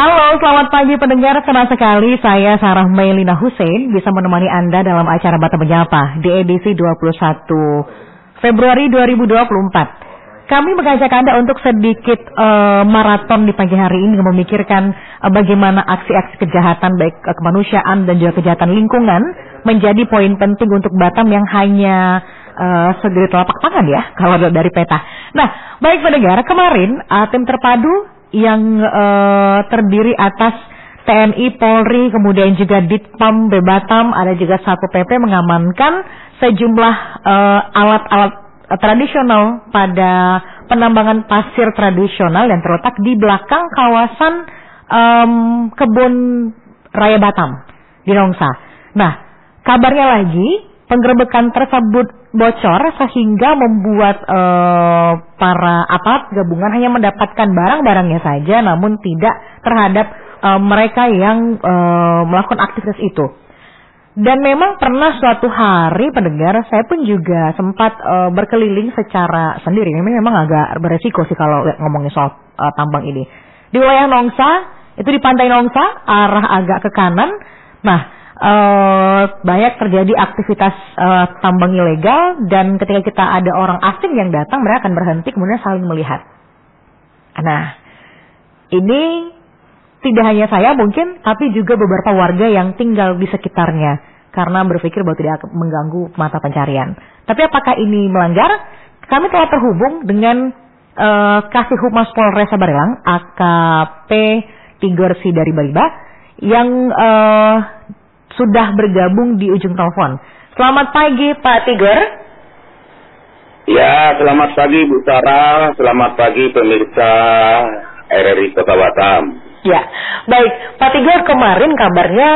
Halo, selamat pagi pendengar. Senang sekali saya Sarah Maylina Hussein bisa menemani Anda dalam acara Batam Menyapa di edisi 21 Februari 2024. Kami mengajak Anda untuk sedikit maraton di pagi hari ini memikirkan bagaimana aksi-aksi kejahatan baik kemanusiaan dan juga kejahatan lingkungan menjadi poin penting untuk Batam yang hanya segede telapak tangan ya kalau dari peta. Nah, baik pendengar, kemarin tim terpadu yang terdiri atas TNI, Polri, kemudian juga Ditpam, Batam, ada juga Satpol PP mengamankan sejumlah alat-alat tradisional pada penambangan pasir tradisional yang terletak di belakang kawasan kebun raya Batam di Nongsa. Nah, kabarnya lagi penggerebekan tersebut bocor sehingga membuat para aparat gabungan hanya mendapatkan barang-barangnya saja, namun tidak terhadap mereka yang melakukan aktivitas itu. Dan memang pernah suatu hari pendengar, saya pun juga sempat berkeliling secara sendiri. Memang agak beresiko sih kalau ngomongin soal tambang ini. Di wilayah Nongsa, itu di pantai Nongsa, arah agak ke kanan. Nah, banyak terjadi aktivitas tambang ilegal, dan ketika kita ada orang asing yang datang, mereka akan berhenti kemudian saling melihat. Nah, ini tidak hanya saya mungkin, tapi juga beberapa warga yang tinggal di sekitarnya karena berpikir bahwa tidak mengganggu mata pencarian. Tapi apakah ini melanggar? Kami telah terhubung dengan Kasih Humas Polres Sabarelang, AKP Tigor dari Baliba, yang sudah bergabung di ujung telepon. Selamat pagi Pak Tigor. Ya, selamat pagi Bu Sarah, selamat pagi pemirsa RRI Kota Batam. Ya, baik Pak Tigor, kemarin kabarnya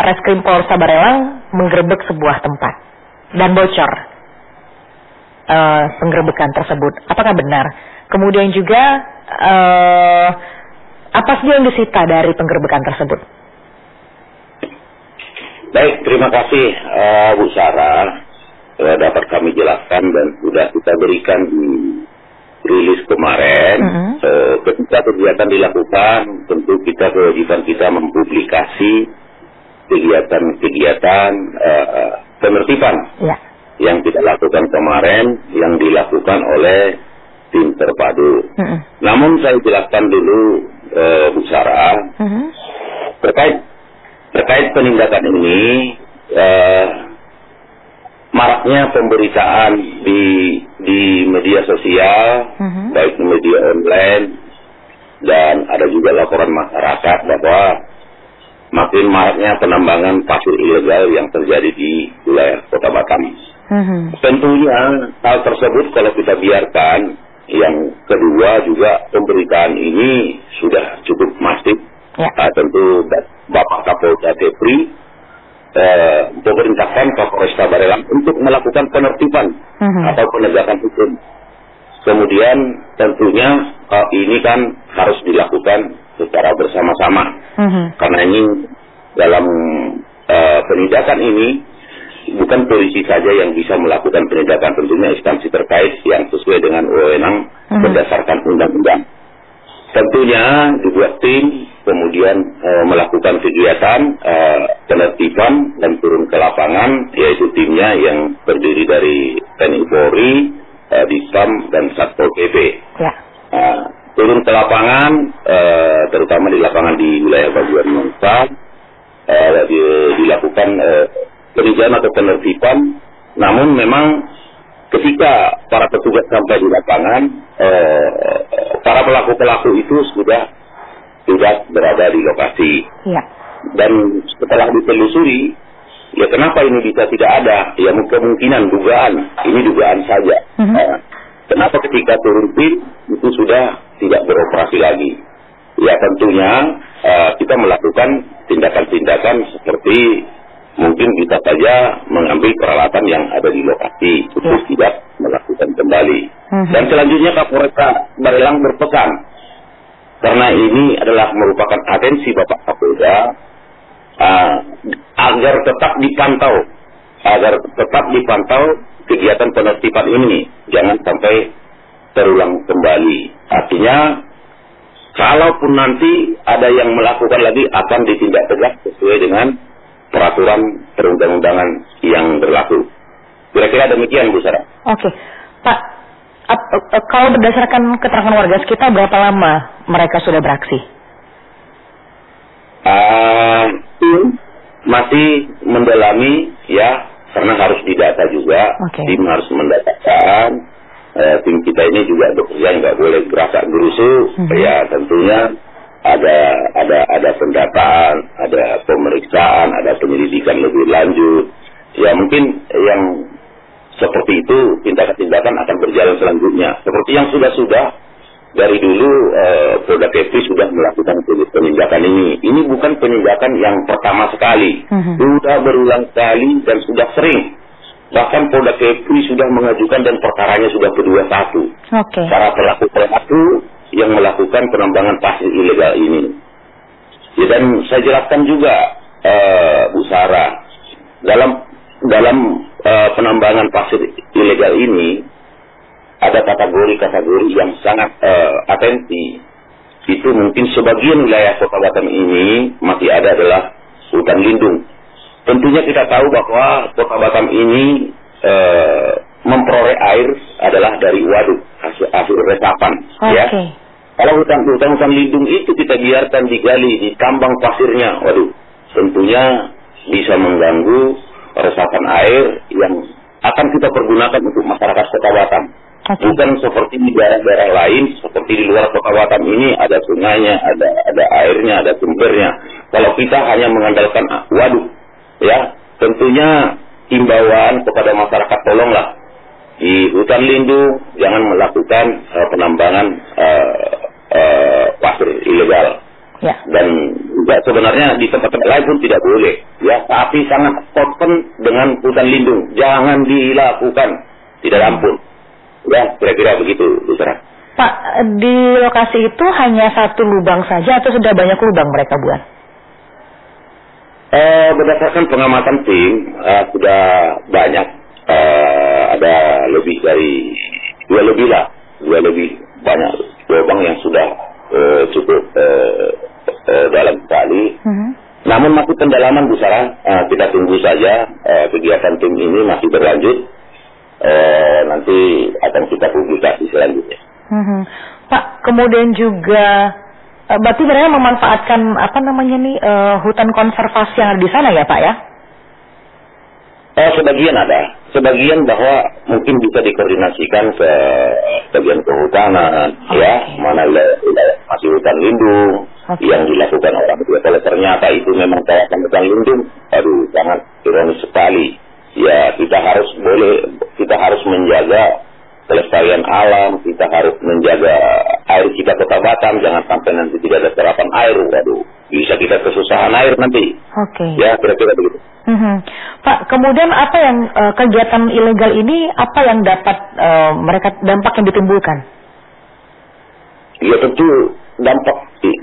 Reskrim Polres Sabarelang menggerebek sebuah tempat dan bocor penggerebekan tersebut. Apakah benar? Kemudian juga apa sih yang disita dari penggerebekan tersebut? Baik, terima kasih Bu Sarah, dapat kami jelaskan dan sudah kita berikan di rilis kemarin. Ketika kegiatan dilakukan, tentu kita kewajiban kita mempublikasi kegiatan penertiban yang kita lakukan kemarin, yang dilakukan oleh tim terpadu. Namun saya jelaskan dulu Bu Sarah, terkait penindakan ini, maraknya pemberitaan di media sosial, baik di media online, dan ada juga laporan masyarakat bahwa makin maraknya penambangan pasir ilegal yang terjadi di wilayah Kota Batam. Tentunya hal tersebut kalau kita biarkan, yang kedua juga pemberitaan ini sudah cukup masif. Tentu Bapak Kapolda Depri memerintahkan Kapolres Sabarelang untuk melakukan penertiban atau penegakan hukum. Kemudian tentunya ini kan harus dilakukan secara bersama-sama, karena ini dalam penindakan ini bukan polisi saja yang bisa melakukan penindakan, tentunya instansi terkait yang sesuai dengan wewenang berdasarkan undang-undang. Tentunya dibuat tim, kemudian melakukan kegiatan penertiban dan turun ke lapangan, yaitu timnya yang terdiri dari TNI, Polri, Ditpam, dan Satpol PP. Turun ke lapangan, terutama di lapangan di wilayah bagian Nongsa, dilakukan peninjauan atau penertiban. Namun memang ketika para petugas sampai di lapangan, para pelaku-pelaku itu sudah tidak berada di lokasi. Dan setelah ditelusuri, ya kenapa ini bisa tidak ada? Ya kemungkinan dugaan, ini dugaan saja. Kenapa ketika turun tim itu sudah tidak beroperasi lagi? Ya tentunya kita melakukan tindakan-tindakan seperti mungkin kita saja mengambil peralatan yang ada di lokasi untuk tidak melakukan kembali. Dan selanjutnya Kapolres Sabarelang berpesan, karena ini adalah merupakan atensi Bapak Kapolda, agar tetap dipantau kegiatan penertiban ini, jangan sampai terulang kembali. Artinya, kalau kalaupun nanti ada yang melakukan lagi akan ditindak tegas sesuai dengan peraturan perundang-undangan yang berlaku. Kira-kira demikian, Bu Sarah. Oke, Pak, kalau berdasarkan keterangan warga sekitar, berapa lama mereka sudah beraksi? Tim masih mendalami, ya, karena harus didata juga. Tim harus mendatakan. Tim kita ini juga bekerja nggak boleh gerasak gerusu. Ya, tentunya ada pendataan, ada pemeriksaan, ada penyelidikan lebih lanjut. Ya, mungkin yang seperti itu tindakan-tindakan akan berjalan selanjutnya. Seperti yang sudah dari dulu Polda Kepri sudah melakukan penindakan ini. Ini bukan penindakan yang pertama sekali. Sudah berulang kali dan sudah sering. Bahkan Polda Kepri sudah mengajukan dan perkaranya sudah kedua satu. Para pelaku-pelaku yang melakukan penambangan pasir ilegal ini. Ya, dan saya jelaskan juga, Bu Sarah, dalam penambangan pasir ilegal ini ada kategori-kategori yang sangat atensi. Itu mungkin sebagian wilayah Kota Batam ini masih ada adalah hutan lindung. Tentunya kita tahu bahwa Kota Batam ini memperoleh air adalah dari waduk, hasil resapan. Ya. Kalau hutan lindung itu kita biarkan digali, ditambang pasirnya, waduh, tentunya bisa mengganggu resapan air yang akan kita pergunakan untuk masyarakat Kota Batam. Bukan seperti di daerah-daerah lain, seperti di luar Kota Batam ini ada sungainya, ada airnya, ada sumbernya. Kalau kita hanya mengandalkan waduk, ya, tentunya himbauan kepada masyarakat, tolonglah di hutan lindung jangan melakukan penambangan pasir ilegal. Ya. Dan juga sebenarnya di tempat-tempat lain pun tidak boleh, ya, tapi sangat open dengan hutan lindung, jangan dilakukan, tidak ampun. Ya, kira-kira begitu, Bu Sarah. Pak, di lokasi itu hanya satu lubang saja atau sudah banyak lubang mereka buat? Berdasarkan pengamatan tim, sudah banyak, ada lebih dari dua lebih banyak lubang yang sudah cukup dalam sekali. Namun masih pendalaman, Bu Sarah, kita tunggu saja, kegiatan tim ini masih berlanjut. Nanti akan kita publikasi selanjutnya. Pak, kemudian juga berarti mereka memanfaatkan hutan konservasi yang ada di sana ya, Pak, ya? Sebagian ada, sebagian bahwa mungkin bisa dikoordinasikan ke bagian kehutanan, ya, mana masih hutan lindung yang dilakukan orang itu. Kalau ternyata itu memang kawasan hutan lindung, aduh, sangat ironis sekali. Ya, kita harus menjaga kelestarian alam, kita harus menjaga air kita Kota Batam, jangan sampai nanti tidak ada serapan air, waduh, bisa kita kesusahan air nanti. Ya, kira-kira begitu. Pak, kemudian apa yang kegiatan ilegal ini, apa yang dapat dampak yang ditimbulkan? Ya, tentu dampak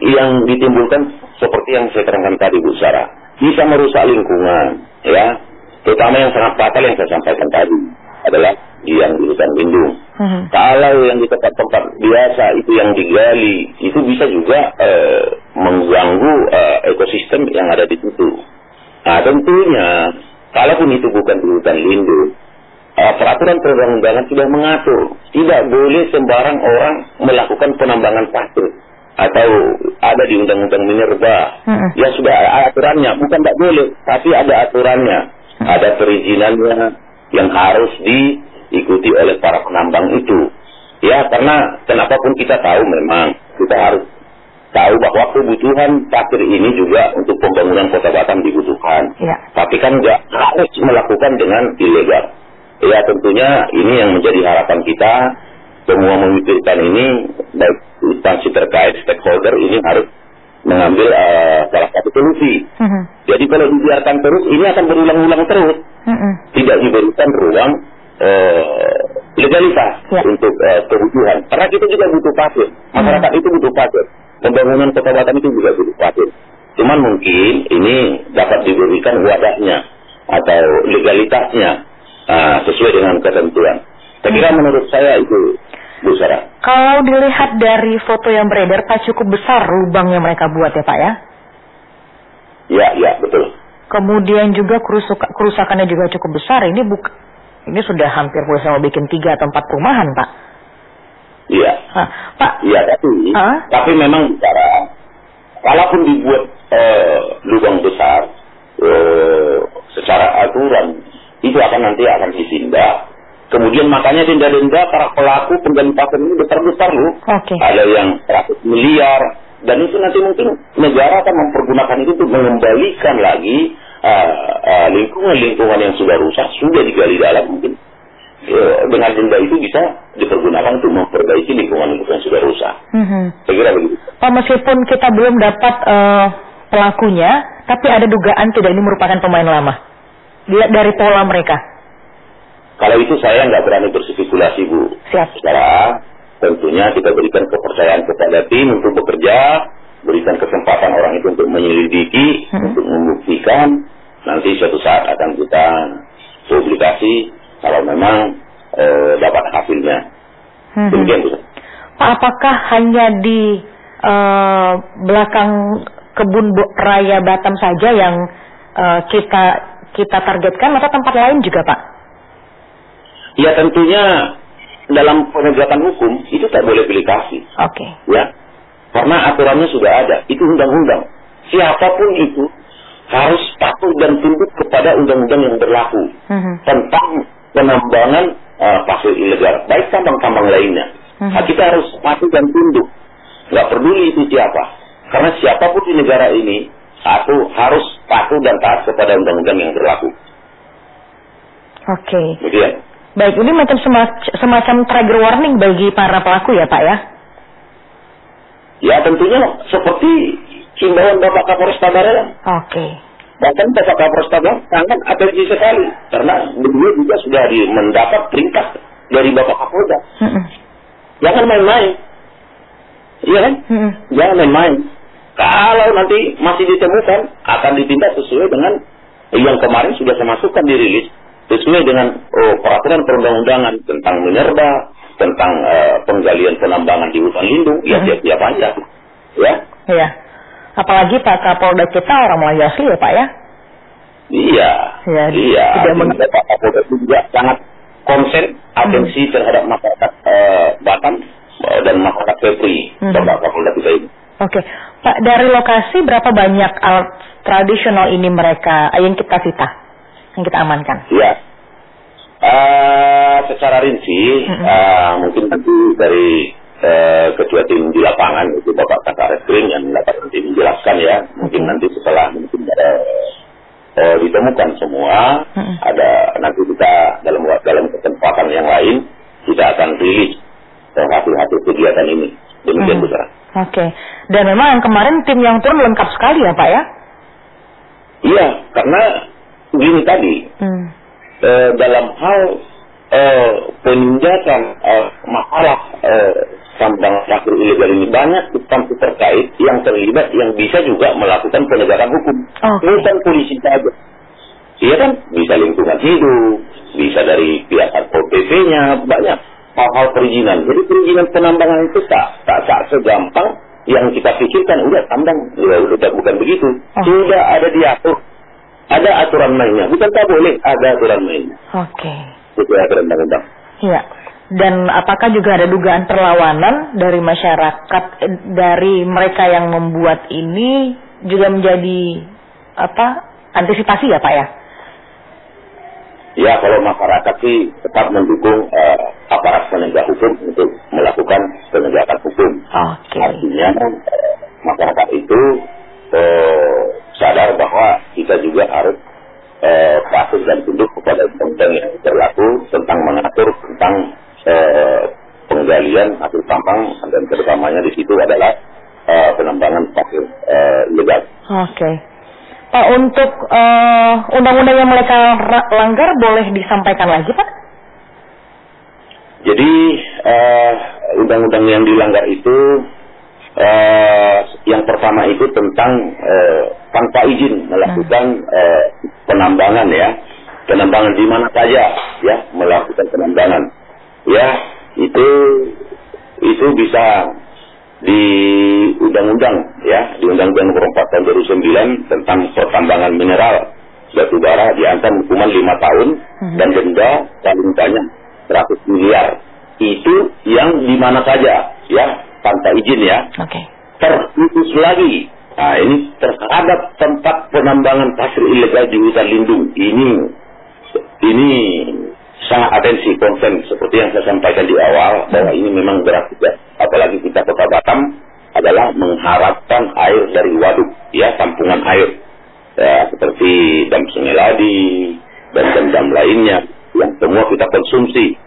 yang ditimbulkan seperti yang saya terangkan tadi, Bu Sarah, bisa merusak lingkungan, ya. Terutama yang sangat fatal yang saya sampaikan tadi adalah yang di hutan lindung. Kalau yang di tempat-tempat biasa itu yang digali, itu bisa juga mengganggu ekosistem yang ada di situ. Nah, tentunya, kalaupun itu bukan di hutan lindung, peraturan perundang-undangan sudah mengatur, tidak boleh sembarang orang melakukan penambangan pasir. Atau ada di undang-undang minerba, ya sudah ada aturannya, bukan tidak boleh, tapi ada aturannya. Ada perizinannya yang harus diikuti oleh para penambang itu. Ya, karena kenapapun kita tahu memang, kita harus tahu bahwa kebutuhan pasir ini juga untuk pembangunan Kota Batam dibutuhkan. Ya. Tapi kan nggak harus melakukan dengan ilegal. Ya, tentunya ini yang menjadi harapan kita, semua memikirkan ini, baik instansi terkait, stakeholder ini harus mengambil salah satu solusi. Jadi kalau dibiarkan terus, ini akan berulang-ulang terus. Tidak diberikan ruang legalitas untuk kebutuhan. Karena kita juga butuh pasir. Masyarakat itu butuh pasir. Pembangunan Kota Batam itu juga butuh pasir. Cuman mungkin ini dapat diberikan wadahnya atau legalitasnya sesuai dengan ketentuan. Saya kira menurut saya itu Bu Sarah. Kalau dilihat dari foto yang beredar, Pak, cukup besar lubang yang mereka buat ya Pak ya? Ya, betul. Kemudian juga kerusakannya juga cukup besar. Ini sudah hampir mau bikin 3 atau 4 perumahan, Pak. Iya. Pak. Iya, tapi memang bicara, kalaupun dibuat lubang besar secara aturan, itu nanti akan ditindak. Kemudian makanya denda-denda para pelaku penggali pasir ini besar-besar loh. Okay. Ada yang 100 miliar. Dan itu nanti mungkin negara akan mempergunakan itu untuk mengembalikan lagi lingkungan-lingkungan yang sudah rusak, sudah digali dalam mungkin. Dengan denda itu bisa dipergunakan untuk memperbaiki lingkungan-lingkungan yang sudah rusak. Saya kira begitu. Pak, meskipun kita belum dapat pelakunya, tapi ada dugaan tidak ini merupakan pemain lama. Dilihat dari pola mereka. Kalau itu saya nggak berani berspekulasi, Bu. Siap. Sekarang tentunya kita berikan kepercayaan kepada tim untuk bekerja, berikan kesempatan orang itu untuk menyelidiki, untuk membuktikan. Nanti suatu saat akan kita publikasi kalau memang dapat hasilnya. Demikian, Bu. Pak, apakah hanya di belakang kebun raya Batam saja yang kita targetkan atau tempat lain juga, Pak? Ya, tentunya dalam penegakan hukum itu tak boleh pilih kasih. Oke. Ya, karena aturannya sudah ada. Itu undang-undang. Siapapun itu harus patuh dan tunduk kepada undang-undang yang berlaku tentang penambangan pasir ilegal, baik tambang-tambang lainnya. Nah, kita harus patuh dan tunduk. Nggak peduli itu siapa. Karena siapapun di negara ini harus patuh dan taat kepada undang-undang yang berlaku. Oke. Kemudian. Baik, ini macam semacam trigger warning bagi para pelaku ya Pak ya? Ya, tentunya seperti himbauan Bapak Kapolres Tabaran. Oke. Bahkan Bapak Kapolres Tabaran sangat atensi sekali karena beliau juga sudah mendapat perintah dari Bapak Kapolda. Jangan main-main. Iya kan? Jangan main-main. Kalau nanti masih ditemukan, akan ditindak sesuai dengan yang kemarin sudah saya masukkan dirilis. Sesuai dengan peraturan perundang-undangan tentang minerba, tentang penggalian penambangan di hutan lindung, ya siap-siap aja. Ya. Iya. Apalagi Pak Kapolda kita orang Melayu asli ya Pak ya? Iya. Iya. Tidak Pak Kapolda itu juga sangat konsen atensi terhadap masyarakat Batam dan masyarakat Kepri, Bapak Kapolda kita ini. Oke. Pak, dari lokasi berapa banyak alat tradisional ini mereka yang kita sita? Yang kita amankan? Ya, secara rinci mungkin nanti dari ketua tim di lapangan itu Bapak Kasareskrim yang dapat nanti menjelaskan ya. Mungkin nanti setelah ditemukan semua, ada nanti kita dalam kesempatan yang lain kita akan rilis hasil-hasil kegiatan ini. Demikian besar. Oke. Dan memang yang kemarin tim yang turun lengkap sekali ya Pak ya? Iya, karena begini tadi, dalam hal penindakan masalah tambang pasir ilegal ini banyak instansi terkait yang terlibat yang bisa juga melakukan penegakan hukum. Bukan polisi saja. Iya kan, bisa lingkungan hidup, bisa dari pihak Satpol PP-nya, banyak hal-hal perizinan. Jadi perizinan penambangan itu tak segampang yang kita pikirkan. Udah tambang, udah bukan begitu. Sudah ada diatur. Ada aturan mainnya, bukan tak boleh, ada aturan mainnya. Oke. Itu aturan undang-undang. Iya. Dan apakah juga ada dugaan perlawanan dari masyarakat, dari mereka yang membuat ini juga menjadi antisipasi ya Pak ya? Ya, kalau masyarakat sih tetap mendukung aparat penegak hukum untuk melakukan penegakan hukum. Oke. Artinya masyarakat itu sadar bahwa kita juga harus patuh dan tunduk kepada undang-undang yang berlaku tentang mengatur tentang penggalian hasil tambang dan terutamanya di situ adalah penambangan pasir ilegal. Oke. Pak, untuk undang-undang yang mereka langgar boleh disampaikan lagi Pak? Jadi undang-undang yang dilanggar itu yang pertama itu tentang tanpa izin melakukan penambangan ya, penambangan di mana saja ya melakukan penambangan ya, itu itu bisa di undang-undang ya, di Undang-Undang Nomor 4 Tahun 2009 tentang pertambangan mineral batu bara diancam hukuman 5 tahun dan denda paling banyak 100 miliar. Itu yang di mana saja ya, tanpa izin ya. Terkhusus lagi, nah ini terhadap tempat penambangan pasir ilegal di hutan lindung. Ini sangat atensi konsen seperti yang saya sampaikan di awal bahwa ini memang berat juga. Apalagi kita Kota Batam adalah mengharapkan air dari waduk ya, tampungan air ya, seperti dam Sungai Ladi dan dam-dam lainnya yang semua kita konsumsi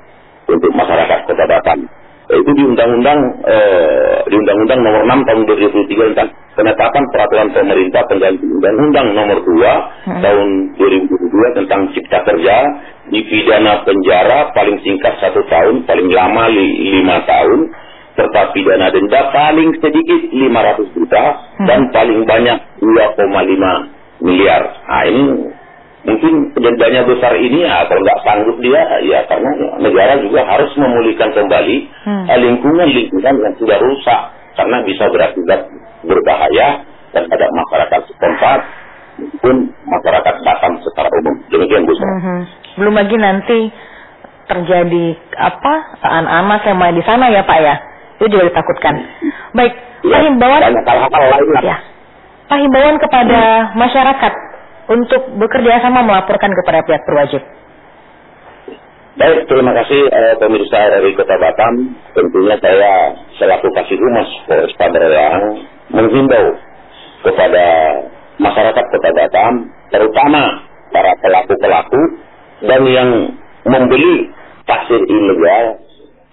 untuk masyarakat Kota Batam. Itu di Undang-Undang Nomor 6 Tahun 2003 tentang penetapan peraturan pemerintah pengganti Undang-Undang Nomor 2 Tahun 2022 tentang Cipta Kerja, dipidana penjara paling singkat 1 tahun, paling lama 5 tahun, serta pidana denda paling sedikit 500 juta dan paling banyak 2,5 miliar. Nah ini mungkin dendanya besar ini ya, kalau nggak sanggup dia ya, karena negara juga harus memulihkan kembali lingkungan yang sudah rusak, karena bisa berakibat berbahaya terhadap masyarakat setempat maupun masyarakat Batam secara umum. Demikian Bu. Belum lagi nanti terjadi anak-anak yang main di sana ya Pak ya, itu juga ditakutkan. Baik, Pak himbauan Pak himbauan kepada masyarakat untuk bekerja sama melaporkan kepada pihak berwajib. Baik, terima kasih pemirsa dari Kota Batam. Tentunya saya selaku Kasih Humas Polres Pandeglang menghimbau kepada masyarakat Kota Batam, terutama para pelaku-pelaku dan yang membeli pasir ilegal,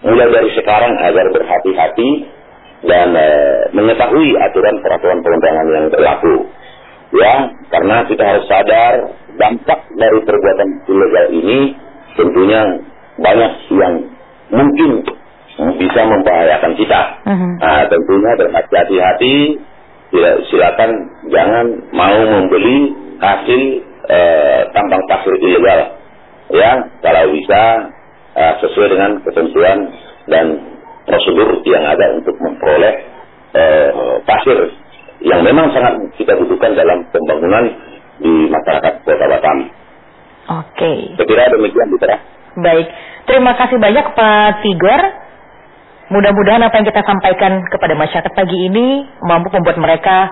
mulai dari sekarang agar berhati-hati dan mengetahui aturan peraturan perundangan yang berlaku. Ya, karena kita harus sadar dampak dari perbuatan ilegal ini tentunya banyak yang mungkin bisa membahayakan kita. Nah, tentunya berhati-hati, silakan jangan mau membeli hasil tambang pasir ilegal. Ya, kalau bisa sesuai dengan ketentuan dan prosedur yang ada untuk memperoleh pasir yang memang sangat kita butuhkan dalam pembangunan di masyarakat Kota Batam. Oke. Saya kira demikian, Bu. Baik, terima kasih banyak Pak Tigor. Mudah-mudahan apa yang kita sampaikan kepada masyarakat pagi ini mampu membuat mereka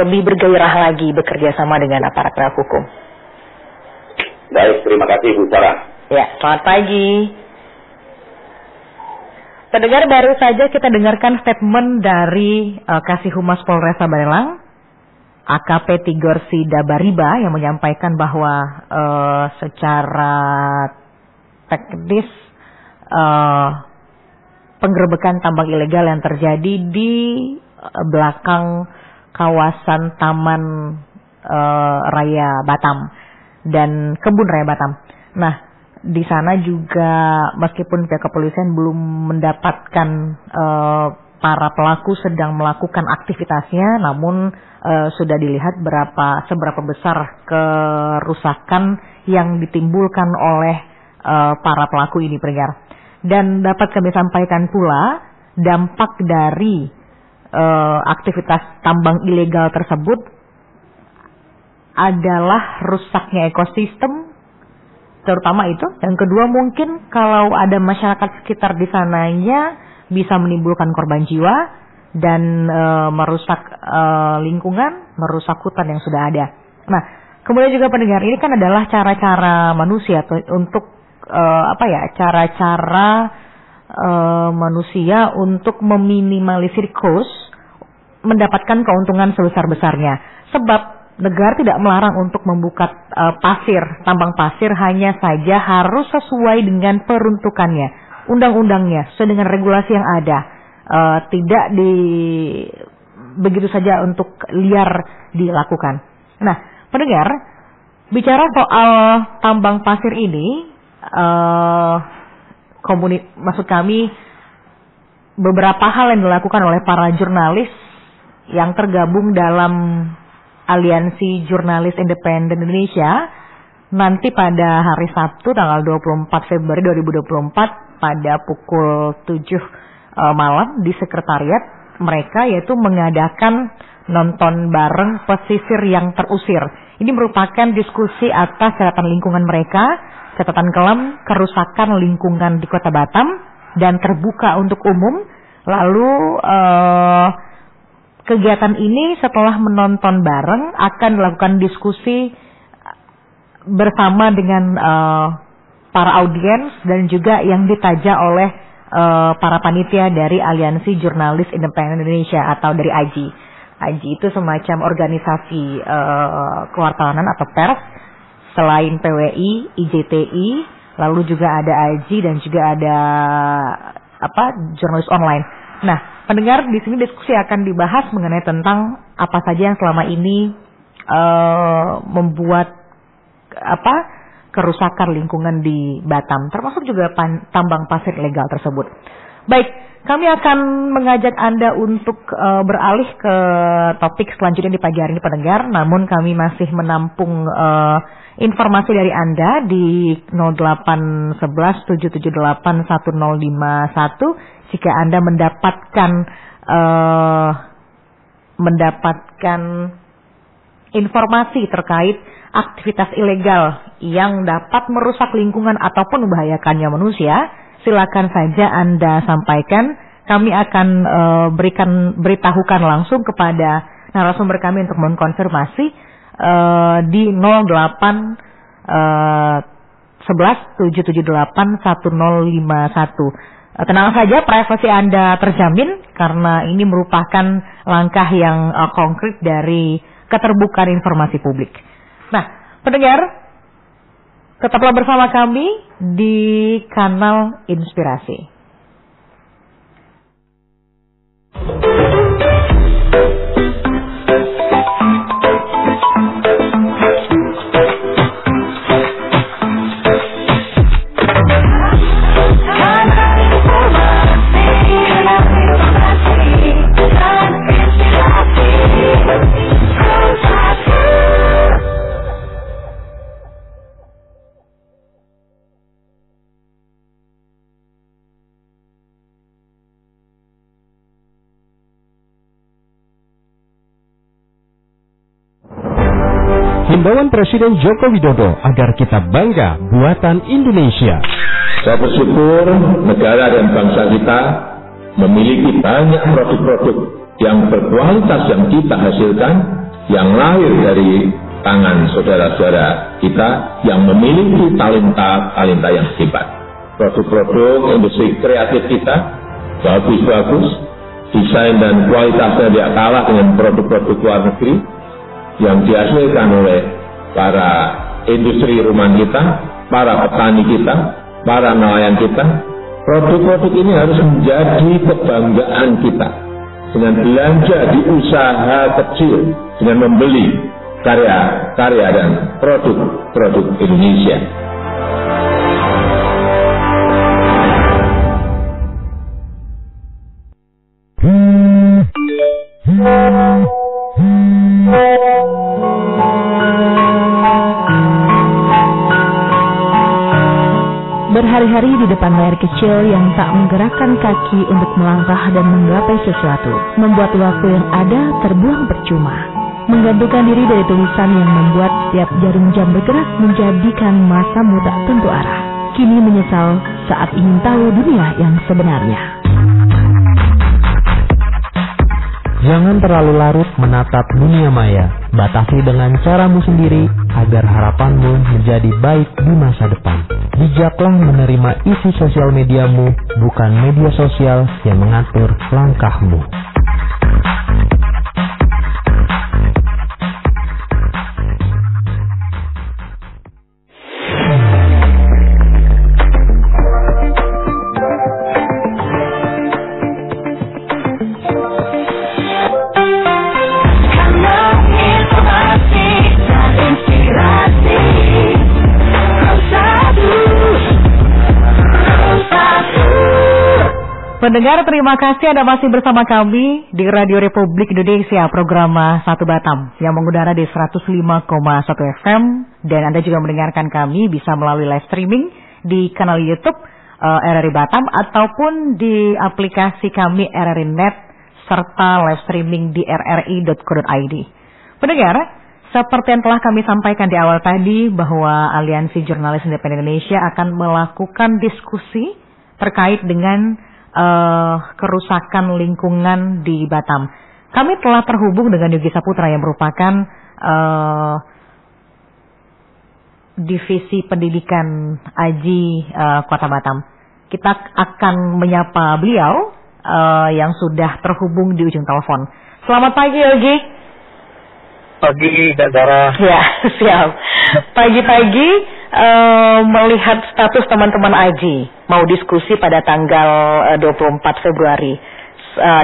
lebih bergairah lagi bekerja sama dengan aparat penegak hukum. Baik, terima kasih Bu Sarah. Ya, selamat pagi. Pendengar, baru saja kita dengarkan statement dari Kasih Humas Polres Pandeglang, AKP Tigor Sidabariba, yang menyampaikan bahwa secara teknis penggerebekan tambang ilegal yang terjadi di belakang kawasan Taman Raya Batam dan Kebun Raya Batam. Nah, di sana juga meskipun pihak kepolisian belum mendapatkan para pelaku sedang melakukan aktivitasnya, namun sudah dilihat seberapa besar kerusakan yang ditimbulkan oleh para pelaku ini, pendengar. Dan dapat kami sampaikan pula dampak dari aktivitas tambang ilegal tersebut adalah rusaknya ekosistem, terutama itu. Yang kedua, mungkin kalau ada masyarakat sekitar di sananya bisa menimbulkan korban jiwa dan merusak lingkungan, merusak hutan yang sudah ada. Nah, kemudian juga pendengar, ini kan adalah cara-cara manusia untuk cara-cara manusia untuk meminimalisir cost, mendapatkan keuntungan sebesar-besarnya. Sebab negara tidak melarang untuk membuka tambang pasir, hanya saja harus sesuai dengan peruntukannya, undang-undangnya, sesuai dengan regulasi yang ada. Tidak begitu saja untuk liar dilakukan. Nah, pendengar, bicara soal tambang pasir ini, maksud kami beberapa hal yang dilakukan oleh para jurnalis yang tergabung dalam Aliansi Jurnalis Independen Indonesia nanti pada hari Sabtu tanggal 24 Februari 2024 pada pukul 7 malam di sekretariat mereka, yaitu mengadakan nonton bareng pesisir yang terusir. Ini merupakan diskusi atas catatan lingkungan mereka, catatan kelam kerusakan lingkungan di Kota Batam, dan terbuka untuk umum. Lalu kegiatan ini setelah menonton bareng akan dilakukan diskusi bersama dengan para audiens dan juga yang ditaja oleh para panitia dari Aliansi Jurnalis Independen Indonesia atau dari AJI. AJI itu semacam organisasi kewartawanan atau pers selain PWI, IJTI, lalu juga ada AJI dan juga ada jurnalis online. Nah, pendengar, di sini diskusi akan dibahas mengenai tentang apa saja yang selama ini membuat kerusakan lingkungan di Batam, termasuk juga tambang pasir ilegal tersebut. Baik, kami akan mengajak Anda untuk beralih ke topik selanjutnya di pagi hari ini, pendengar. Namun kami masih menampung informasi dari Anda di 0811 778 1051 jika Anda mendapatkan informasi terkait aktivitas ilegal yang dapat merusak lingkungan ataupun membahayakannya manusia. Silakan saja Anda sampaikan. Kami akan beritahukan langsung kepada narasumber kami untuk mengkonfirmasi di 08 11 778 1051. Tenang saja, privasi Anda terjamin karena ini merupakan langkah yang konkret dari keterbukaan informasi publik. Nah, pendengar, tetaplah bersama kami di Kanal Inspirasi. Himbauan Presiden Joko Widodo agar kita bangga buatan Indonesia. Saya bersyukur negara dan bangsa kita memiliki banyak produk-produk yang berkualitas yang kita hasilkan, yang lahir dari tangan saudara-saudara kita yang memiliki talenta yang hebat. Produk-produk industri kreatif kita bagus-bagus, desain dan kualitasnya tidak kalah dengan produk-produk luar negeri yang dihasilkan oleh para industri rumahan kita, para petani kita, para nelayan kita. Produk-produk ini harus menjadi kebanggaan kita dengan belanja di usaha kecil, dengan membeli karya-karya dan produk-produk Indonesia. Berhari-hari di depan layar kecil yang tak menggerakkan kaki untuk melangkah dan menggapai sesuatu, membuat waktu yang ada terbuang percuma. Menggantungkan diri dari tulisan yang membuat setiap jarum jam bergerak menjadikan masamu tak tentu arah. Kini menyesal saat ingin tahu dunia yang sebenarnya. Jangan terlalu larut menatap dunia maya. Batasi dengan caramu sendiri agar harapanmu menjadi baik di masa depan. Bijaklah menerima isi sosial mediamu, bukan media sosial yang mengatur langkahmu. Pendengar, terima kasih Anda masih bersama kami di Radio Republik Indonesia, program Satu Batam yang mengudara di 105,1 FM, dan Anda juga mendengarkan kami bisa melalui live streaming di kanal YouTube RRI Batam ataupun di aplikasi kami RRI Net serta live streaming di rri.co.id. Pendengar, seperti yang telah kami sampaikan di awal tadi bahwa Aliansi Jurnalis Independen Indonesia akan melakukan diskusi terkait dengan kerusakan lingkungan di Batam. Kami telah terhubung dengan Yogi Saputra yang merupakan Divisi Pendidikan AJI Kota Batam. Kita akan menyapa beliau yang sudah terhubung di ujung telepon. Selamat pagi, Yogi. Pagi, Kak Sarah. Ya, siap. Pagi-pagi melihat status teman-teman AJI mau diskusi pada tanggal 24 Februari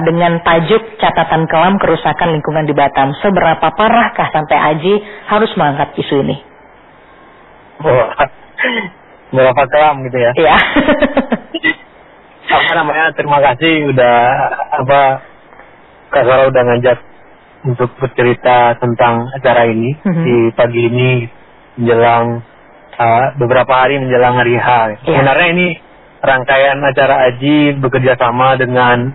dengan tajuk catatan kelam kerusakan lingkungan di Batam. Seberapa parahkah sampai AJI harus mengangkat isu ini? Berapa kelam gitu ya? Iya. Terima kasih udah Kak Sarah udah ngajak untuk bercerita tentang acara ini di pagi ini menjelang beberapa hari menjelang hari H. Sebenarnya ini rangkaian acara AJI bekerja sama dengan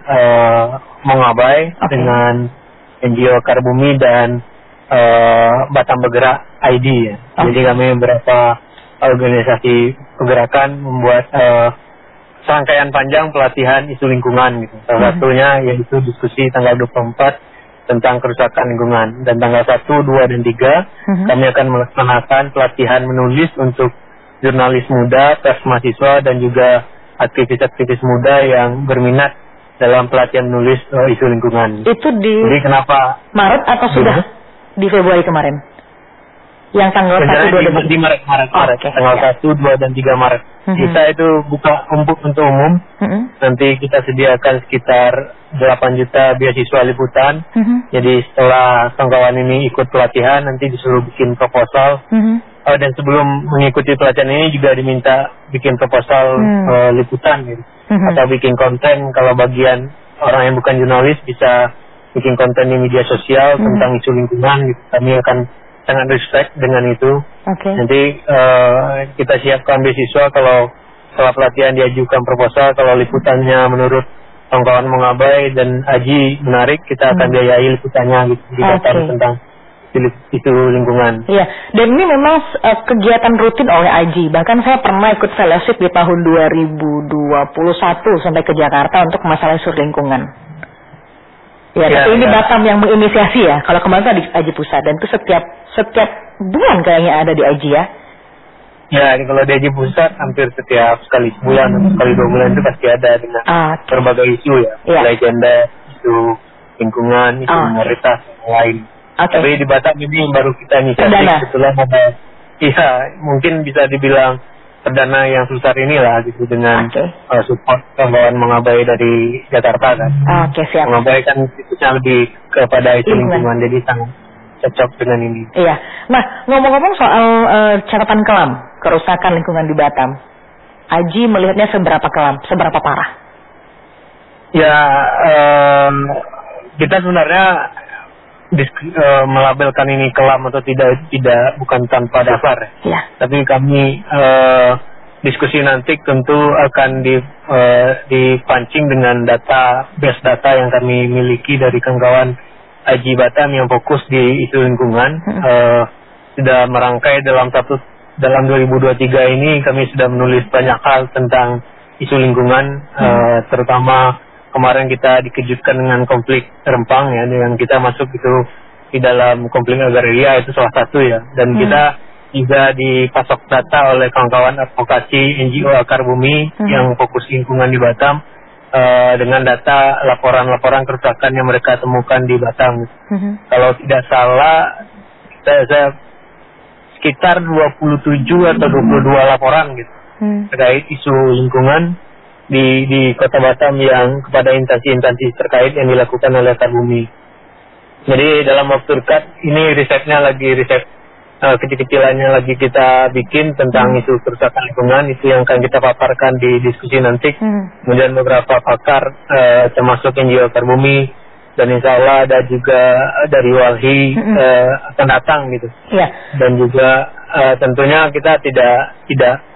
Mongabai, dengan NGO Akar Bumi dan Batam Bergerak ID ya. Jadi kami beberapa organisasi pergerakan membuat serangkaian panjang pelatihan isu lingkungan gitu. Salah satunya yaitu diskusi tanggal 24 tentang kerusakan lingkungan, dan tanggal 1, 2, dan 3 kami akan melaksanakan pelatihan menulis untuk jurnalis muda, pers mahasiswa, dan juga aktivis-aktivis muda yang berminat dalam pelatihan menulis isu lingkungan. Itu Jadi kenapa Maret atau sudah di Februari kemarin? Yang tanggal 1, 2, dan 3? Di Maret. Tanggal 1, 2, dan 3 Maret. Kita itu buka untuk umum. Nanti kita sediakan sekitar 8 juta beasiswa liputan. Jadi setelah kawan-kawan ini ikut pelatihan, nanti disuruh bikin proposal. Dan sebelum mengikuti pelatihan ini juga diminta bikin proposal liputan gitu. Atau bikin konten. Kalau bagian orang yang bukan jurnalis bisa bikin konten di media sosial tentang isu lingkungan gitu. Kami akan sangat respect dengan itu. Nanti kita siapkan beasiswa kalau setelah pelatihan diajukan proposal. Kalau liputannya menurut kawan-kawan Mongabai dan AJI menarik, kita akan biayai liputannya gitu, di Batam tentang isu lingkungan. Iya, dan ini memang kegiatan rutin oleh AJI. Bahkan saya pernah ikut fellowship di tahun 2021 sampai ke Jakarta untuk masalah isu lingkungan. Ya, tapi ini Batam yang menginisiasi ya. Kalau kemarin tadi AJI Pusat, dan itu setiap bulan kayaknya ada di AJI ya. Ya, kalau di AJI Pusat hampir setiap sekali sebulan atau sekali 2 bulan itu pasti ada dengan berbagai isu ya. Legenda, isu lingkungan, isu minoritas yang lain. Tapi di Batam ini baru kita inisiasi kebetulan ada. Iya, mungkin bisa dibilang perdana yang sebesar inilah gitu dengan support kawan Mongabai dari Jakarta kan. Siap. Mongabai kan fokusnya lebih kepada isu lingkungan, jadi sangat cocok dengan ini. Iya. Nah, ngomong-ngomong soal catatan kelam kerusakan lingkungan di Batam, AJI melihatnya seberapa kelam, seberapa parah? Ya, kita sebenarnya melabelkan ini kelam atau tidak bukan tanpa dasar. Ya. Tapi kami diskusi nanti tentu akan dipancing dengan base data yang kami miliki dari kawan-kawan AJI Batam yang fokus di isu lingkungan. Sudah merangkai dalam 2023 ini kami sudah menulis banyak hal tentang isu lingkungan, terutama kemarin kita dikejutkan dengan konflik Rempang ya, yang kita masuk itu di dalam konflik agraria itu salah satu ya, dan kita juga dipasok data oleh kawan-kawan advokasi NGO Akar Bumi yang fokus lingkungan di Batam dengan data laporan-laporan kerusakan yang mereka temukan di Batam. Kalau tidak salah saya sekitar 27 atau 22 laporan gitu terkait isu lingkungan di Kota Batam yang kepada instansi-instansi terkait yang dilakukan oleh Akar Bumi. Jadi dalam waktu dekat ini riset kecil-kecilannya lagi kita bikin tentang isu kerusakan lingkungan, itu yang akan kita paparkan di diskusi nanti. Kemudian beberapa pakar termasuk NGO Akar Bumi dan insya Allah ada juga dari Walhi akan datang gitu. Dan juga tentunya kita tidak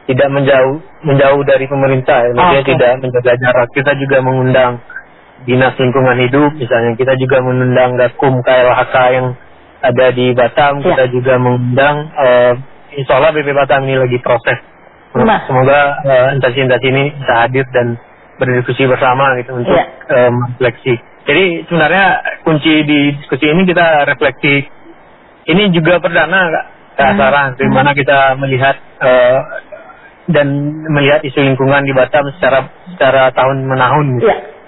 tidak menjauh dari pemerintah, maksudnya tidak menjaga jarak. Kita juga mengundang Dinas Lingkungan Hidup, misalnya kita juga mengundang Gakum KLHK yang ada di Batam, kita juga mengundang, insya Allah BP Batam ini lagi proses. Semoga instansi-instansi ini bisa hadir dan berdiskusi bersama gitu untuk refleksi. Jadi sebenarnya kunci di diskusi ini kita refleksi. Ini juga perdana Kak Sarah, di mana kita melihat dan melihat isu lingkungan di Batam secara tahun menahun. Gitu.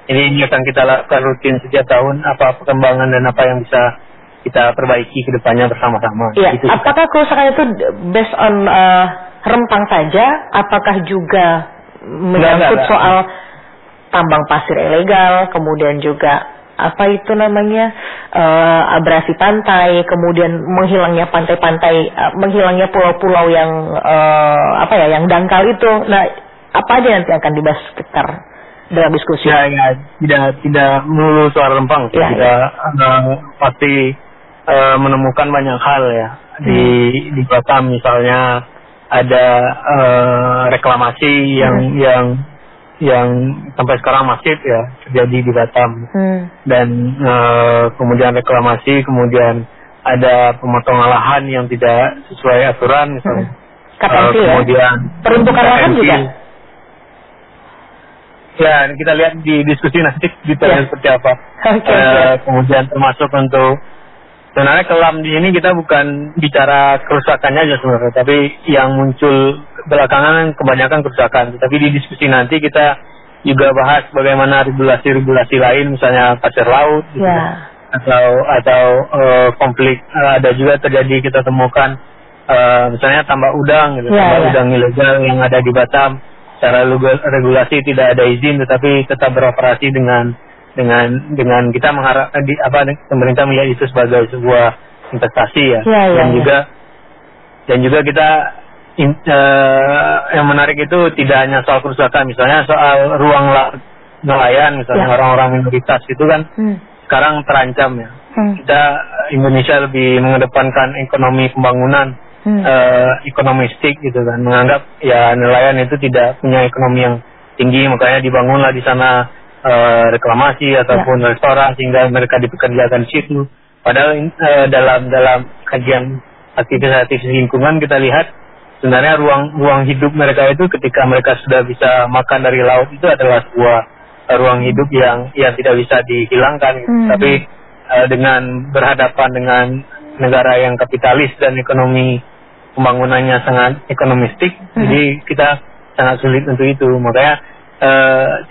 Ini akan kita lakukan rutin setiap tahun, apa perkembangan dan apa yang bisa kita perbaiki ke depannya bersama-sama. Gitu. Apakah kerusakan itu based on Rempang saja? Apakah juga menyangkut soal tambang pasir ilegal, kemudian juga apa itu namanya abrasi pantai, kemudian menghilangnya pantai-pantai, menghilangnya pulau-pulau yang yang dangkal itu. Nah, apa aja nanti akan dibahas sekitar dalam diskusi? Tidak melulu soal Rempang. Kita pasti menemukan banyak hal ya di Batam, misalnya ada reklamasi yang sampai sekarang masif ya terjadi di Batam, dan kemudian reklamasi, kemudian ada pemotongan lahan yang tidak sesuai aturan misalnya, kemudian peruntukan lahan juga. Ya, kita lihat di diskusi nanti detailnya seperti apa. Kemudian termasuk untuk sebenarnya kelam di ini kita bukan bicara kerusakannya aja sebenarnya, tapi yang muncul belakangan kebanyakan kerusakan. Tapi di diskusi nanti kita juga bahas bagaimana regulasi lain, misalnya pasir laut, gitu, atau konflik. Ada juga terjadi kita temukan misalnya tambak udang, gitu, tambak udang ilegal yang ada di Batam. Secara regulasi tidak ada izin, tetapi tetap beroperasi dengan kita mengharap pemerintah melihat itu sebagai sebuah investasi ya. Dan juga kita yang menarik itu tidak hanya soal kerusakan, misalnya soal ruang nelayan, misalnya orang-orang minoritas itu kan sekarang terancam ya. Kita Indonesia lebih mengedepankan ekonomi pembangunan, ekonomistik gitu kan, menganggap ya nelayan itu tidak punya ekonomi yang tinggi, makanya dibangunlah di sana reklamasi ataupun restoran sehingga mereka dipekerjakan di situ. Padahal dalam kajian aktivitas lingkungan kita lihat sebenarnya ruang hidup mereka itu ketika mereka sudah bisa makan dari laut itu adalah sebuah ruang hidup yang tidak bisa dihilangkan gitu. Tapi dengan berhadapan dengan negara yang kapitalis dan ekonomi pembangunannya sangat ekonomistik, jadi kita sangat sulit untuk itu. Makanya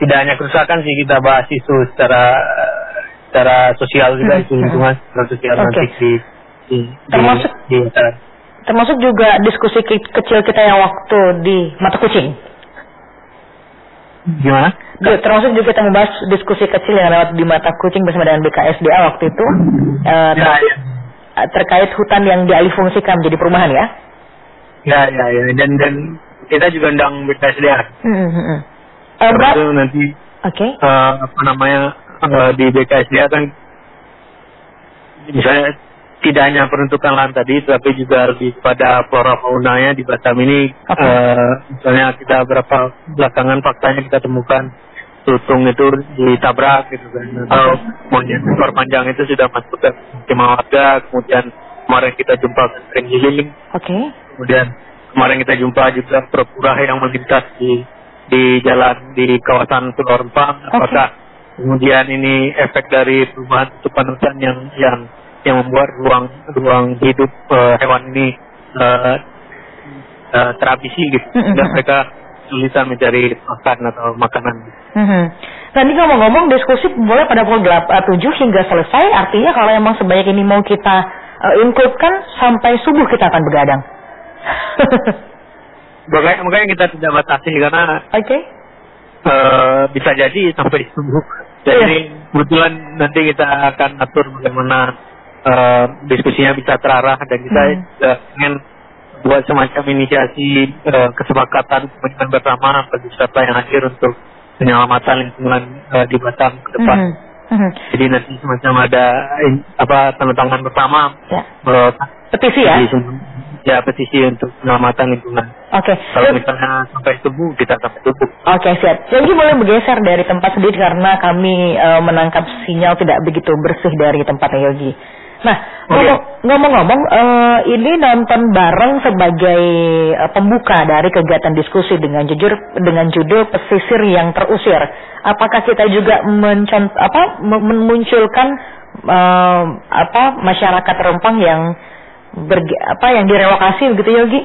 tidak hanya kerusakan sih, kita bahas isu secara sosial juga, isu lingkungan secara sosial nanti termasuk juga diskusi kecil kita yang waktu di Mata Kucing. Gimana? Termasuk juga kita membahas diskusi kecil yang lewat di Mata Kucing bersama dengan BKSDA waktu itu terkait hutan yang dialihfungsikan menjadi perumahan ya. Dan kita juga undang BKSDA. Itu nanti di BKSDA kan misalnya tidak hanya peruntukan lahan tadi, tapi juga lebih pada flora faunanya di Batam ini. Misalnya kita berapa belakangan faktanya kita temukan lutung itu ditabrak gitu kan, atau monyet ekor panjang itu sudah masuk ke pemukiman warga. Kemudian kemarin kita jumpa kering giling. Kemudian kemarin kita jumpa juga pura-pura yang melintas di jalan di kawasan Pulau Rempang. Apakah kemudian ini efek dari perubahan tutupan hutan yang membuat ruang hidup hewan ini terhabisi gitu, dan mereka kesulitan mencari makan atau makanan. Tadi ngomong-ngomong diskusi boleh pada pukul 7 hingga selesai, artinya kalau memang sebanyak ini mau kita include-kan sampai subuh kita akan begadang. Makanya kita tidak batasi karena bisa jadi sampai subuh. Jadi kebetulan nanti kita akan atur bagaimana diskusinya bisa terarah, dan kita ingin buat semacam inisiasi kesepakatan komitmen bersama bagi siapa yang hadir untuk penyelamatan lingkungan di Batam ke depan. Jadi nanti semacam ada tanda tangan bersama, petisi ya. ya petisi untuk penyelamatan lingkungan. Oke. Kalau misalnya sampai subuh, kita sampai subuh. Oke, siap. Jadi boleh bergeser dari tempat sendiri karena kami menangkap sinyal tidak begitu bersih dari tempatnya Yogi. Nah, ngomong-ngomong, ini nonton bareng sebagai pembuka dari kegiatan diskusi dengan judul Pesisir yang Terusir. Apakah kita juga memunculkan masyarakat Rempang yang yang direlokasi begitu Yogi?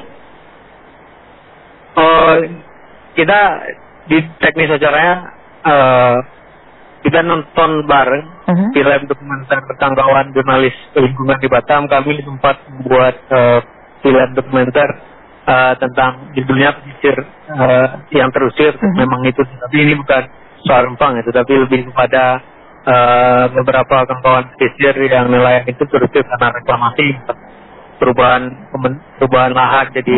Kita di teknis acaranya kita nonton bareng film dokumenter tentang kawan jurnalis lingkungan di Batam. Kami sempat membuat film dokumenter tentang judulnya Pesisir yang Terusir. Memang itu, tapi ini bukan soal Rempang itu, tapi lebih kepada beberapa kawan pesisir yang nelayan itu terusir karena reklamasi, perubahan lahan jadi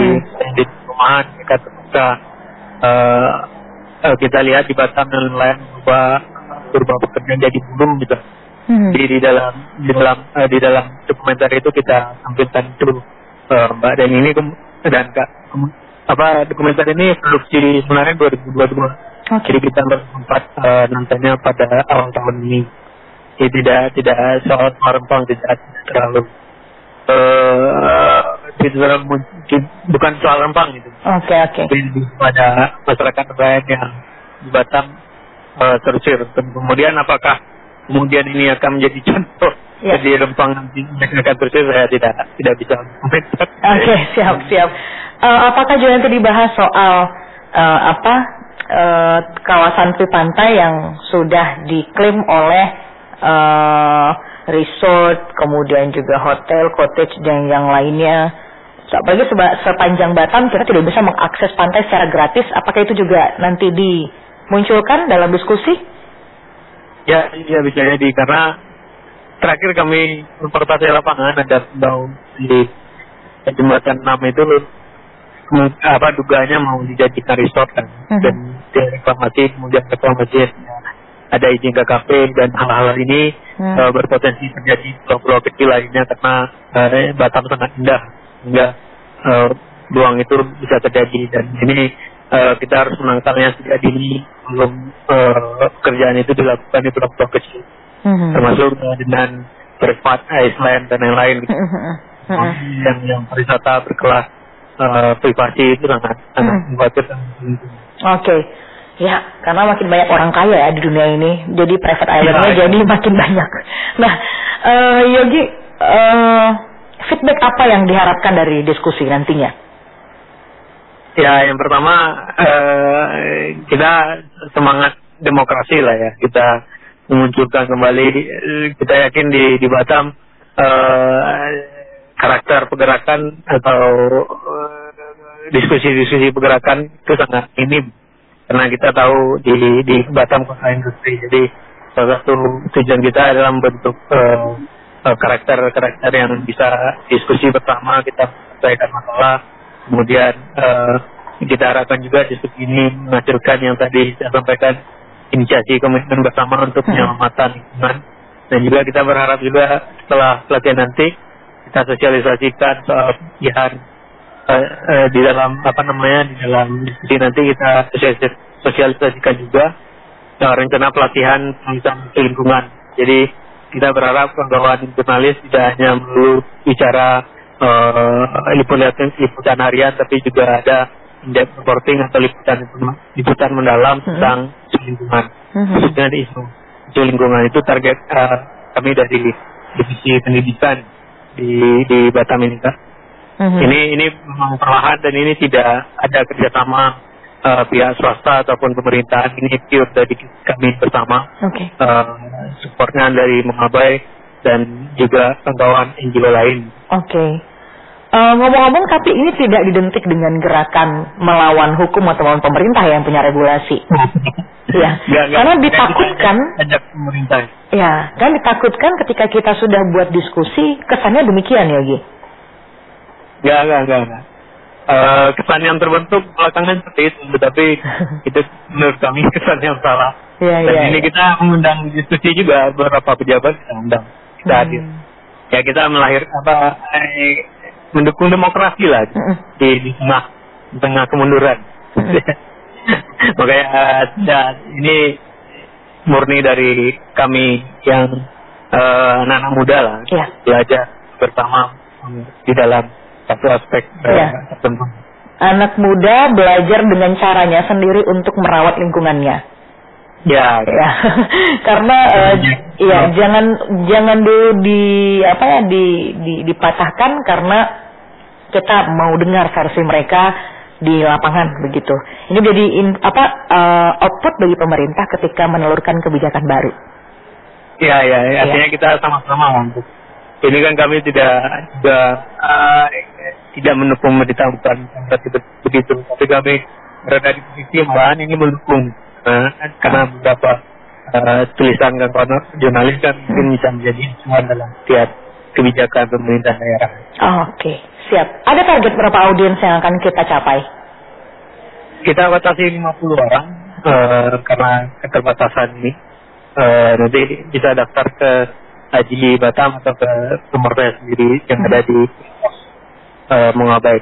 perumahan. Mereka terpaksa kita lihat di Batam dan nelayan berubah pekerjaan jadi buruh gitu. Di dalam dokumenter itu kita tampilkan itu, Mbak. Dan ini dokumenter ini produksi sebenarnya 2022. Jadi kita sempat nontonnya pada awal tahun ini. Jadi tidak soal Rempang, tidak terlalu bukan soal Rempang gitu. Oke. Pada masyarakat lain yang di Batam terusir. Kemudian apakah kemudian ini akan menjadi contoh jadi Rempang nanti akan terusir, saya tidak bisa komentar. Oke, siap. Apakah juga nanti dibahas soal kawasan tepi pantai yang sudah diklaim oleh resort, kemudian juga hotel, cottage dan yang lainnya. Apalagi sepanjang Batam kita tidak bisa mengakses pantai secara gratis. Apakah itu juga nanti dimunculkan dalam diskusi? Ya bisa jadi, karena terakhir kami memperbaiki lapangan ada di jembatan 6 itu dugaannya mau dijadikan resort kan, dan reklamasi, kemudian reklamasi ada izin KKP dan hal-hal ini berpotensi terjadi pulau-pulau kecil lainnya karena Batam sangat indah sehingga peluang itu bisa terjadi. Dan ini kita harus menangkalnya sejak dini sebelum pekerjaan itu dilakukan di pulau-pulau kecil, termasuk dengan private island dan lain-lain gitu. Yang pariwisata berkelas privasi itu sangat membuatkan. Oke. Ya, karena makin banyak orang kaya ya di dunia ini, jadi private island-nya jadi makin banyak. Nah, Yogi, feedback apa yang diharapkan dari diskusi nantinya? Ya, yang pertama kita semangat demokrasi lah ya, kita memunculkan kembali. Kita yakin di Batam karakter pergerakan atau diskusi-diskusi pergerakan itu sangat minim. Karena kita tahu di Batam kota industri, jadi salah satu tujuan kita adalah membentuk karakter-karakter yang bisa diskusi bersama, kita selesaikan masalah, kemudian kita harapkan juga diskusi ini menghasilkan yang tadi saya sampaikan, inisiasi komitmen bersama untuk penyelamatan lingkungan. Dan juga kita berharap juga setelah pelatihan nanti kita sosialisasikan soal pilihan di dalam di dalam diskusi nanti kita sosialisasikan juga rencana pelatihan tentang lingkungan. Jadi kita berharap kawan-kawan jurnalis tidak hanya melulu bicara liputan harian, tapi juga ada in-depth reporting atau liputan mendalam tentang lingkungan. Khususnya di isu lingkungan itu target kami dari divisi pendidikan di Batam ini, Kak. Ini memang perlahan dan ini tidak ada kerjasama pihak swasta ataupun pemerintahan. Ini pure dari kami bersama. Supportnya dari Mengabai dan juga kawan NGO lain. Ngomong-ngomong, tapi ini tidak didentik dengan gerakan melawan hukum atau melawan pemerintah yang punya regulasi. Karena ditakutkan. Kan ditakutkan ketika kita sudah buat diskusi, kesannya demikian ya, Gi? Enggak. Kesan yang terbentuk belakangan seperti itu, tetapi itu menurut kami kesan yang salah. Ini kita mengundang diskusi juga, beberapa pejabat kita undang, kita hadir. Ya kita mendukung demokrasi lah di tengah kemunduran. Makanya ini murni dari kami yang anak-anak muda lah, belajar bersama di dalam satu aspek tertentu. Anak muda belajar dengan caranya sendiri untuk merawat lingkungannya. Ya. Karena jangan dulu dipatahkan karena kita mau dengar versi mereka di lapangan begitu. Ini jadi output bagi pemerintah ketika menelurkan kebijakan baru. Ya, artinya kita sama-sama untuk. Ini kan kami tidak mendukung pemerintah, bukan begitu. Tapi kami berada di posisi bahan ini mendukung. Karena beberapa tulisan kawan jurnalis kan mungkin bisa menjadi instrumen dalam setiap kebijakan pemerintah daerah. Oke, siap. Ada target berapa audiens yang akan kita capai? Kita batasi 50 orang karena keterbatasan ini. Nanti bisa daftar ke Haji Batam atau ke nomor saya sendiri yang ada di Mongabai.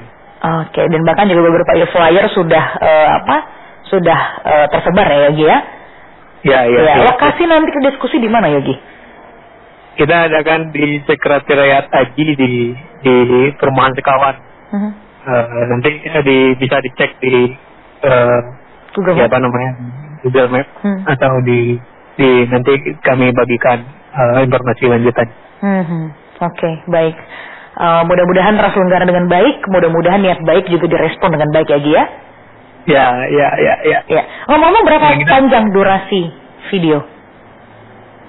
Oke, dan bahkan juga beberapa flyer sudah tersebar ya Yogi ya? Ya. Lokasi nanti ke diskusi di mana Yogi? Kita adakan di Sekretariat Haji di Perumahan Sekawan. Nanti bisa dicek di Google Map atau nanti kami bagikan informasi lanjutan. Oke, baik. Mudah-mudahan terselenggara dengan baik, mudah-mudahan niat baik juga direspon dengan baik ya Gi ya. Ya. Ngomong-ngomong berapa panjang durasi video?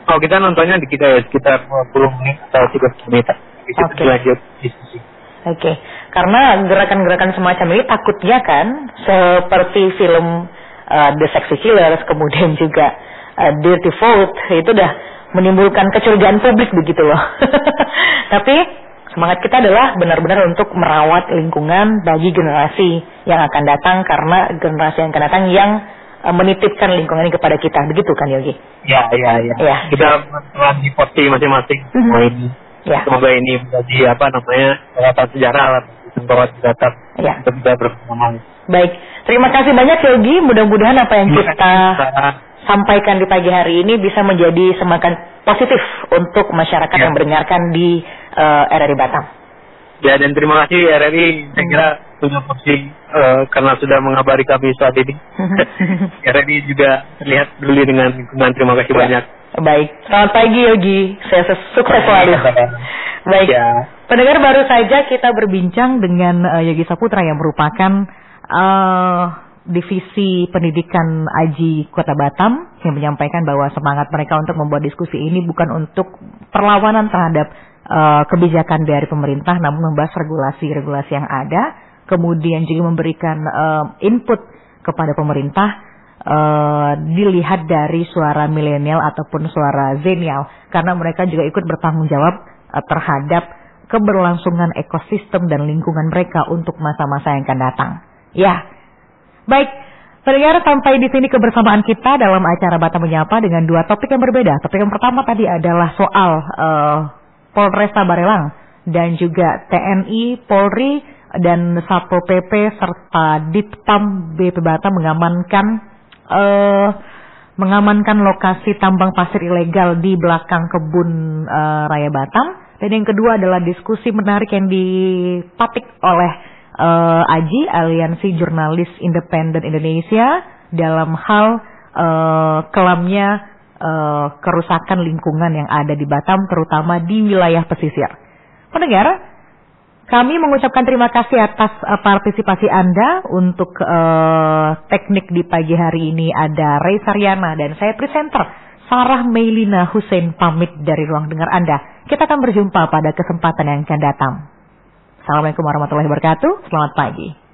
Oh, kita nontonnya di kita ya sekitar 20 menit atau 30 menit. Kita lanjut diskusi. Oke. Karena gerakan-gerakan semacam ini takutnya kan seperti film The Sexy Killers, kemudian juga Dirty Vote, itu udah menimbulkan kecurigaan publik begitu loh. Tapi semangat kita adalah benar-benar untuk merawat lingkungan bagi generasi yang akan datang, karena generasi yang akan datang yang menitipkan lingkungan ini kepada kita, begitu kan Yogi? Ya. Kita berperan di porsi masing-masing semua ini. Semoga ini menjadi catatan sejarah lah untuk datang untuk kita bersama. Baik, terima kasih banyak Yogi. Mudah-mudahan apa yang kita sampaikan di pagi hari ini bisa menjadi semangat positif untuk masyarakat yang mendengarkan di RRI Batam. Ya, dan terima kasih RRI, saya kira punya porsi karena sudah mengabari kami saat ini. RRI juga terlihat peduli dengan lingkungan. Terima kasih banyak. Baik, selamat pagi Yogi, saya sukses selalu. Baik, pendengar, baru saja kita berbincang dengan Yogi Saputra yang merupakan Divisi Pendidikan Aji Kota Batam, yang menyampaikan bahwa semangat mereka untuk membuat diskusi ini bukan untuk perlawanan terhadap kebijakan dari pemerintah, namun membahas regulasi-regulasi yang ada, kemudian juga memberikan input kepada pemerintah, dilihat dari suara milenial ataupun suara zenial, karena mereka juga ikut bertanggung jawab terhadap keberlangsungan ekosistem dan lingkungan mereka untuk masa-masa yang akan datang. Ya, baik, pendengar, sampai di sini kebersamaan kita dalam acara Batam Menyapa dengan dua topik yang berbeda. Topik yang pertama tadi adalah soal Polresta Barelang dan juga TNI, Polri, dan Satpol PP serta Ditpam BP Batam mengamankan lokasi tambang pasir ilegal di belakang kebun raya Batam. Dan yang kedua adalah diskusi menarik yang dipatik oleh AJI, Aliansi Jurnalis Independen Indonesia, dalam hal kelamnya kerusakan lingkungan yang ada di Batam, terutama di wilayah pesisir. Pendengar, kami mengucapkan terima kasih atas partisipasi Anda. Untuk teknik di pagi hari ini ada Ray Saryana dan saya presenter Sarah Mailina Hussein pamit dari ruang dengar Anda. Kita akan berjumpa pada kesempatan yang akan datang. Assalamualaikum warahmatullahi wabarakatuh. Selamat pagi.